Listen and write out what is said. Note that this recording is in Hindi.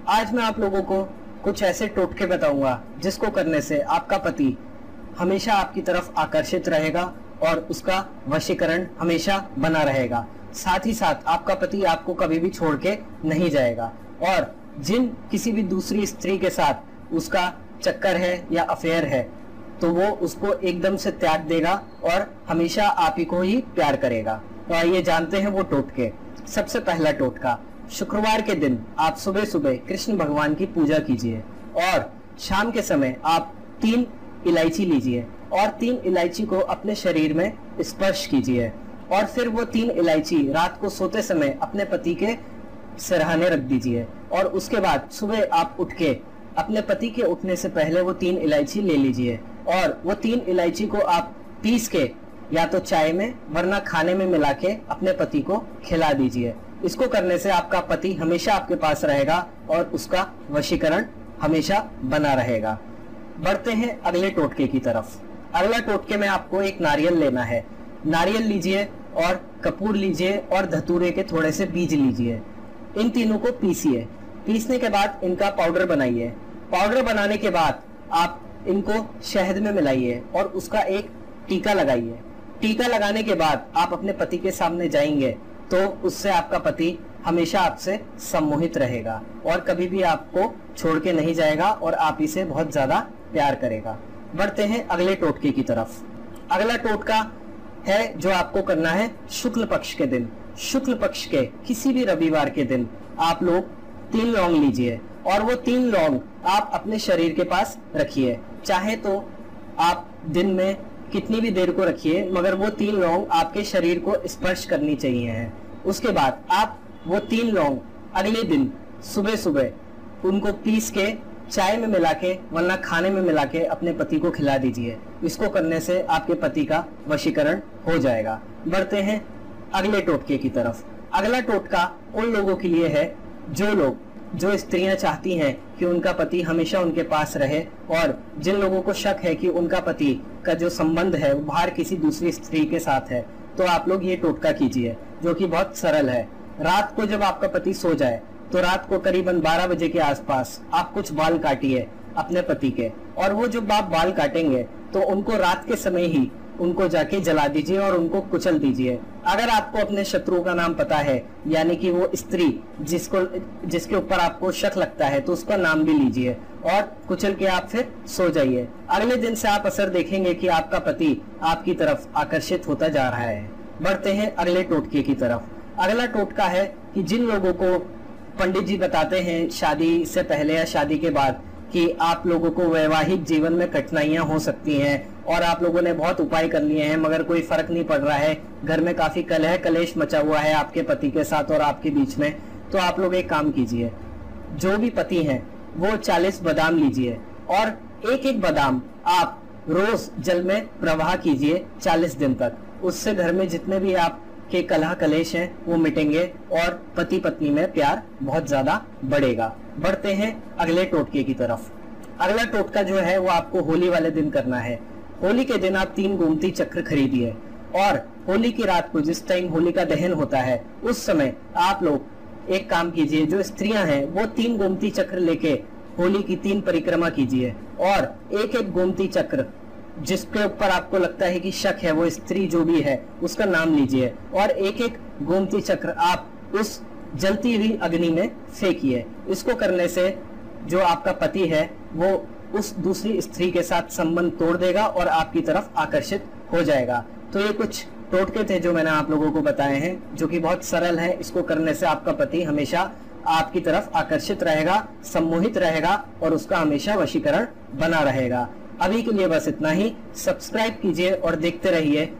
आज मैं आप लोगों को कुछ ऐसे टोटके बताऊंगा जिसको करने से आपका पति हमेशा आपकी तरफ आकर्षित रहेगा और उसका वशीकरण हमेशा बना रहेगा। साथ ही साथ आपका पति आपको कभी भी छोड़ के नहीं जाएगा और जिन किसी भी दूसरी स्त्री के साथ उसका चक्कर है या अफेयर है तो वो उसको एकदम से त्याग देगा और हमेशा आप ही को ही प्यार करेगा। तो आइए जानते हैं वो टोटके। सबसे पहला टोटका, शुक्रवार के दिन आप सुबह सुबह कृष्ण भगवान की पूजा कीजिए और शाम के समय आप 3 इलायची लीजिए और 3 इलायची को अपने शरीर में स्पर्श कीजिए और फिर वो 3 इलायची रात को सोते समय अपने पति के सिरहाने रख दीजिए और उसके बाद सुबह आप उठ के अपने पति के उठने से पहले वो 3 इलायची ले लीजिए और वो 3 इलायची को आप पीस के या तो चाय में वरना खाने में मिला के अपने पति को खिला दीजिए। इसको करने से आपका पति हमेशा आपके पास रहेगा और उसका वशीकरण हमेशा बना रहेगा। बढ़ते हैं अगले टोटके की तरफ। अगला टोटके में आपको एक नारियल लेना है। नारियल लीजिए और कपूर लीजिए और धतूरे के थोड़े से बीज लीजिए। इन तीनों को पीसिए। पीसने के बाद इनका पाउडर बनाइए। पाउडर बनाने के बाद आप इनको शहद में मिलाइए और उसका एक टीका लगाइए। टीका लगाने के बाद आप अपने पति के सामने जाएंगे तो उससे आपका पति हमेशा आपसे सम्मोहित रहेगा और कभी भी आपको छोड़ के नहीं जाएगा और आप इसे बहुत ज्यादा प्यार करेगा। बढ़ते हैं अगले टोटके की तरफ। अगला टोटका है जो आपको करना है शुक्ल पक्ष के दिन। शुक्ल पक्ष के किसी भी रविवार के दिन आप लोग 3 लौंग लीजिए और वो 3 लौंग आप अपने शरीर के पास रखिए। चाहे तो आप दिन में कितनी भी देर को रखिए मगर वो 3 लौंग आपके शरीर को स्पर्श करनी चाहिए है। उसके बाद आप वो 3 लौंग अगले दिन सुबह सुबह उनको पीस के चाय में मिला के वरना खाने में मिला के अपने पति को खिला दीजिए। इसको करने से आपके पति का वशीकरण हो जाएगा। बढ़ते हैं अगले टोटके की तरफ। अगला टोटका उन लोगों के लिए है जो स्त्रियां चाहती हैं कि उनका पति हमेशा उनके पास रहे और जिन लोगों को शक है कि उनका पति का जो संबंध है वो बाहर किसी दूसरी स्त्री के साथ है तो आप लोग ये टोटका कीजिए जो कि बहुत सरल है। रात को जब आपका पति सो जाए तो रात को करीबन 12 बजे के आसपास आप कुछ बाल काटिए अपने पति के और वो जब आप बाल काटेंगे तो उनको रात के समय ही उनको जाके जला दीजिए और उनको कुचल दीजिए। अगर आपको अपने शत्रु का नाम पता है यानी कि वो स्त्री जिसके ऊपर आपको शक लगता है तो उसका नाम भी लीजिए और कुचल के आप फिर सो जाइए। अगले दिन से आप असर देखेंगे कि आपका पति आपकी तरफ आकर्षित होता जा रहा है। बढ़ते हैं अगले टोटके की तरफ। अगला टोटका है कि जिन लोगों को पंडित जी बताते हैं शादी से पहले या शादी के बाद कि आप लोगों को वैवाहिक जीवन में कठिनाइयां हो सकती हैं और आप लोगों ने बहुत उपाय कर लिए हैं मगर कोई फर्क नहीं पड़ रहा है, घर में काफी कलह कलेश मचा हुआ है आपके पति के साथ और आपके बीच में, तो आप लोग एक काम कीजिए। जो भी पति हैं वो 40 बादाम लीजिए और एक एक बादाम आप रोज जल में प्रवाह कीजिए 40 दिन तक। उससे घर में जितने भी आपके कलह कलेश हैं वो मिटेंगे और पति पत्नी में प्यार बहुत ज्यादा बढ़ेगा। बढ़ते हैं अगले टोटके की तरफ। अगला टोटका जो है वो आपको होली वाले दिन करना है। होली के दिन आप 3 गोमती चक्र खरीदिए और होली की रात को जिस टाइम होली का दहन होता है उस समय आप लोग एक काम कीजिए। जो स्त्रियां हैं वो 3 गोमती चक्र लेके होली की 3 परिक्रमा कीजिए और एक एक गोमती चक्र जिसके ऊपर आपको लगता है कि शक है वो स्त्री जो भी है उसका नाम लीजिए और एक एक गोमती चक्र आप उस जलती हुई अग्नि में फेंकिए। इसको करने से जो आपका पति है वो उस दूसरी स्त्री के साथ संबंध तोड़ देगा और आपकी तरफ आकर्षित हो जाएगा। तो ये कुछ टोटके थे जो मैंने आप लोगों को बताए हैं जो कि बहुत सरल है। इसको करने से आपका पति हमेशा आपकी तरफ आकर्षित रहेगा, सम्मोहित रहेगा और उसका हमेशा वशीकरण बना रहेगा। अभी के लिए बस इतना ही। सब्सक्राइब कीजिए और देखते रहिए